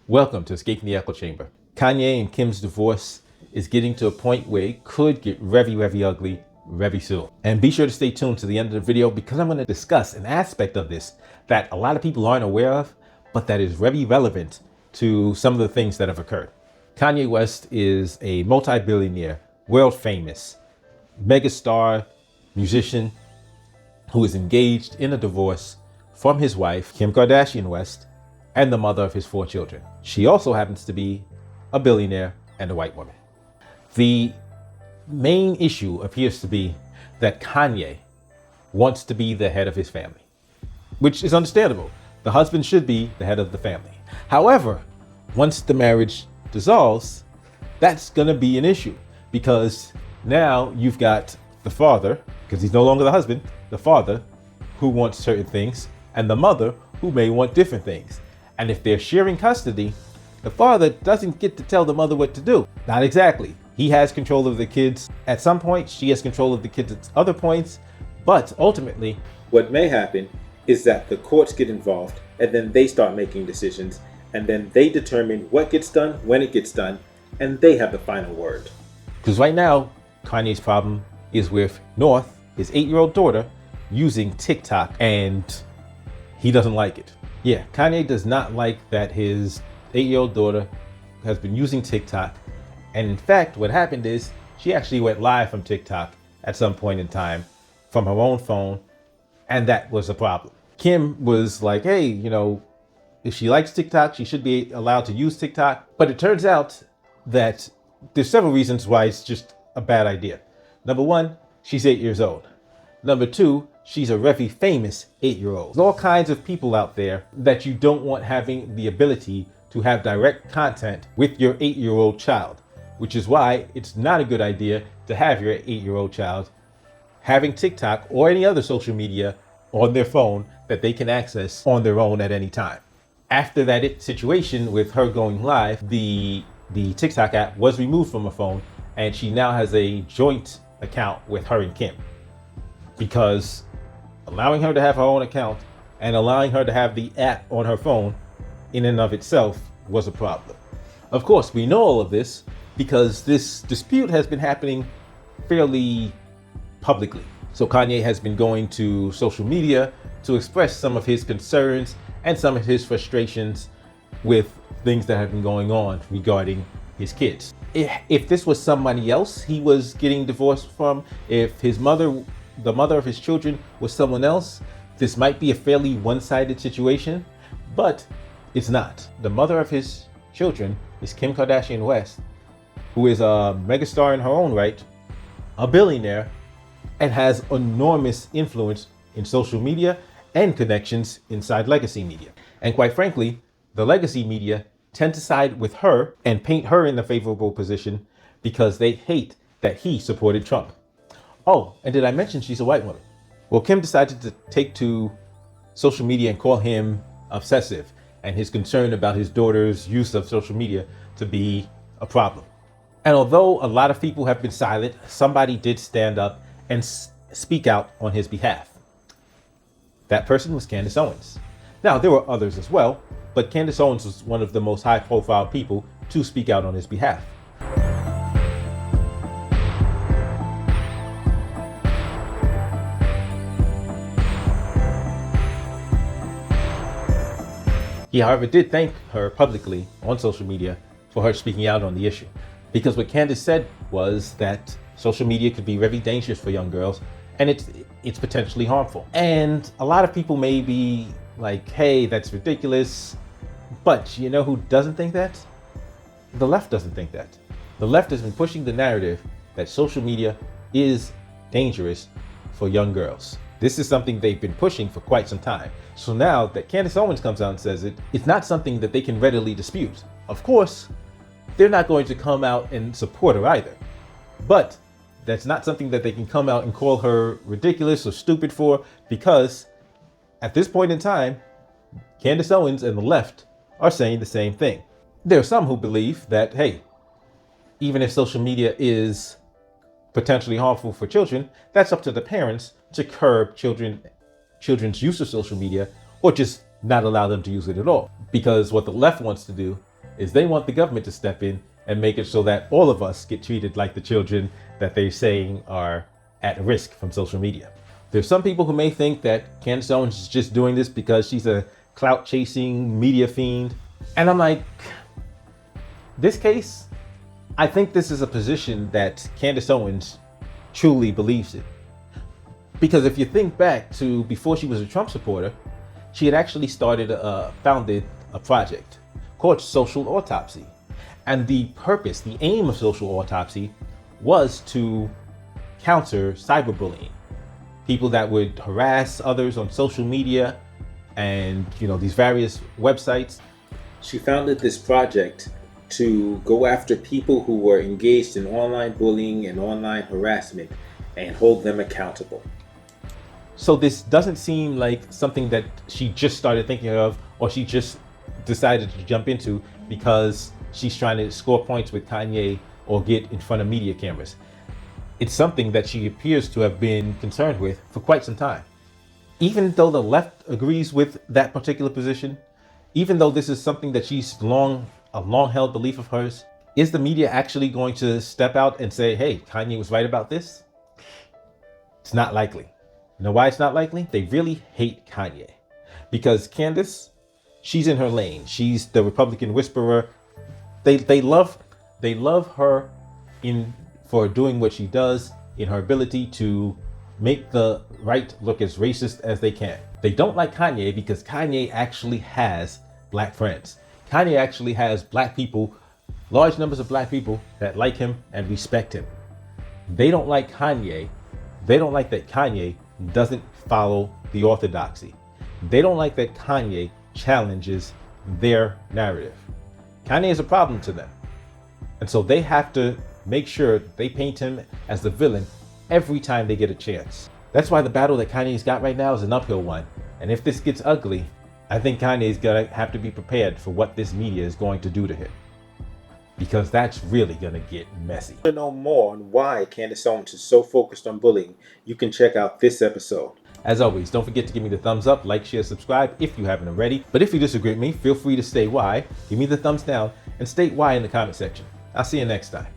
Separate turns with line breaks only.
Welcome to Escaping the Echo Chamber. Kanye and Kim's divorce is getting to a point where it could get very, very ugly very soon. And be sure to stay tuned to the end of the video because I'm going to discuss an aspect of this that a lot of people aren't aware of, but that is very relevant to some of the things that have occurred. Kanye West is a multi-billionaire, world famous, megastar musician who is engaged in a divorce from his wife, Kim Kardashian West, and the mother of his 4 children. She also happens to be a billionaire and a white woman. The main issue appears to be that Kanye wants to be the head of his family, which is understandable. The husband should be the head of the family. However, once the marriage dissolves, that's gonna be an issue because now you've got the father, because he's no longer the husband, the father who wants certain things, and the mother who may want different things. And if they're sharing custody, the father doesn't get to tell the mother what to do. Not exactly. He has control of the kids at some point. She has control of the kids at other points. But ultimately, what may happen is that the courts get involved and then they start making decisions and then they determine what gets done, when it gets done, and they have the final word. Because right now, Kanye's problem is with North, his 8-year-old daughter, using TikTok, and he doesn't like it. Yeah, Kanye does not like that his 8-year-old daughter has been using TikTok. And in fact, what happened is she actually went live from TikTok at some point in time from her own phone. And that was a problem. Kim was like, hey, if she likes TikTok, she should be allowed to use TikTok. But it turns out that there's several reasons why it's just a bad idea. Number one, she's 8 years old. Number two, she's a very famous 8-year-old. There's all kinds of people out there that you don't want having the ability to have direct content with your 8-year-old child, which is why it's not a good idea to have your 8-year-old child having TikTok or any other social media on their phone that they can access on their own at any time. After that situation with her going live, the TikTok app was removed from her phone, and she now has a joint account with her and Kim, because allowing her to have her own account and allowing her to have the app on her phone in and of itself was a problem. Of course, we know all of this because this dispute has been happening fairly publicly. So Kanye has been going to social media to express some of his concerns and some of his frustrations with things that have been going on regarding his kids. If this was somebody else he was getting divorced from, if the mother of his children was someone else, this might be a fairly one-sided situation, but it's not. The mother of his children is Kim Kardashian West, who is a megastar in her own right, a billionaire, and has enormous influence in social media and connections inside legacy media. And quite frankly, the legacy media tend to side with her and paint her in a favorable position because they hate that he supported Trump. Oh, and did I mention she's a white woman? Well, Kim decided to take to social media and call him obsessive and his concern about his daughter's use of social media to be a problem. And although a lot of people have been silent, somebody did stand up and speak out on his behalf. That person was Candace Owens. Now, there were others as well, but Candace Owens was one of the most high-profile people to speak out on his behalf. He, however, did thank her publicly on social media for her speaking out on the issue. Because what Candace said was that social media could be very dangerous for young girls and it's potentially harmful. And a lot of people may be like, hey, that's ridiculous. But you know who doesn't think that? The left doesn't think that. The left has been pushing the narrative that social media is dangerous for young girls. This is something they've been pushing for quite some time. So now that Candace Owens comes out and says it, it's not something that they can readily dispute. Of course, they're not going to come out and support her either. But that's not something that they can come out and call her ridiculous or stupid for, because at this point in time, Candace Owens and the left are saying the same thing. There are some who believe that, hey, even if social media is potentially harmful for children, that's up to the parents to curb children's use of social media or just not allow them to use it at all. Because what the left wants to do is they want the government to step in and make it so that all of us get treated like the children that they're saying are at risk from social media. There's some people who may think that Candace Owens is just doing this because she's a clout chasing media fiend. And I'm like, this case, I think this is a position that Candace Owens truly believes in. Because if you think back to before she was a Trump supporter, she had actually founded a project called Social Autopsy. And the purpose, the aim of Social Autopsy was to counter cyberbullying. People that would harass others on social media and, these various websites. She founded this project to go after people who were engaged in online bullying and online harassment and hold them accountable. So this doesn't seem like something that she just started thinking of, or she just decided to jump into because she's trying to score points with Kanye or get in front of media cameras. It's something that she appears to have been concerned with for quite some time. Even though the left agrees with that particular position, even though this is something that she's a long held belief of hers, is the media actually going to step out and say, hey, Kanye was right about this? It's not likely. You know why it's not likely? They really hate Kanye. Because Candace, she's in her lane. She's the Republican whisperer. They love her for doing what she does, in her ability to make the right look as racist as they can. They don't like Kanye because Kanye actually has black friends. Kanye actually has black people, large numbers of black people that like him and respect him. They don't like Kanye. They don't like that Kanye doesn't follow the orthodoxy. They don't like that Kanye challenges their narrative. Kanye is a problem to them. And so they have to make sure they paint him as the villain every time they get a chance. That's why the battle that Kanye's got right now is an uphill one. And if this gets ugly, I think Kanye's gonna have to be prepared for what this media is going to do to him. Because that's really gonna get messy. To know more on why Candace Owens is so focused on bullying, you can check out this episode. As always, don't forget to give me the thumbs up, like, share, subscribe if you haven't already. But if you disagree with me, feel free to say why, give me the thumbs down, and state why in the comment section. I'll see you next time.